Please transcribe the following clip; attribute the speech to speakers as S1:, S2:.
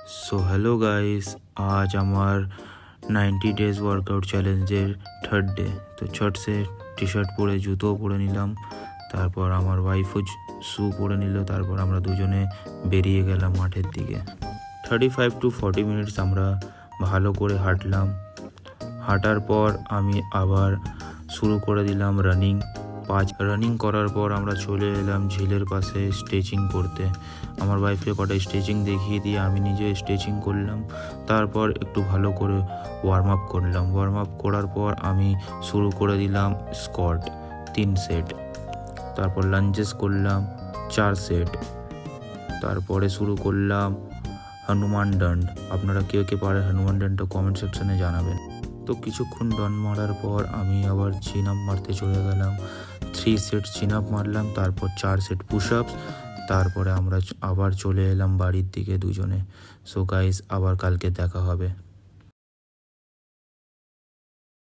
S1: So hello guys, आज हमार 90 days workout চ্যালেঞ্জের থার্ড ডে। তো ছট সে টি শার্ট পরে জুতো পরে নিলাম, তারপর আমার ওয়াইফও শু পরে নিল, তারপর আমরা দুজনে বেরিয়ে গেলাম মাঠের দিকে। 35 to 40 মিনিটস আমরা ভালো করে হাঁটলাম। হাঁটার পর আমি আবার শুরু করে দিলাম রানিং করার পর আমরা চলে এলাম ঝিলের পাশে স্ট্রেচিং করতে। আমার ওয়াইফকে কটা স্ট্রেচিং দেখিয়ে দিয়ে আমি নিজে স্ট্রেচিং করলাম। তারপর একটু ভালো করে ওয়ার্ম আপ করার পর আমি শুরু করে দিলাম স্কোয়াট 3 সেট, তারপর লাঞ্জেস করলাম 4 সেট, তারপরে শুরু করলাম হনুমান ডান্ড। আপনারা কে পারে হনুমান ডান্ডটা কমেন্ট সেকশনে জানাবেন। তো কিছুক্ষণ ডান মারার পর আমি আবার চিন আপ মারতে চলে গেলাম। 3 সেট চিন আপ মারলাম, তারপর 4 সেট পুশ আপস, তারপরে আমরা আবার চলে এলাম বাড়ির দিকে দুজনে। সো গাইস, আবার কালকে দেখা হবে।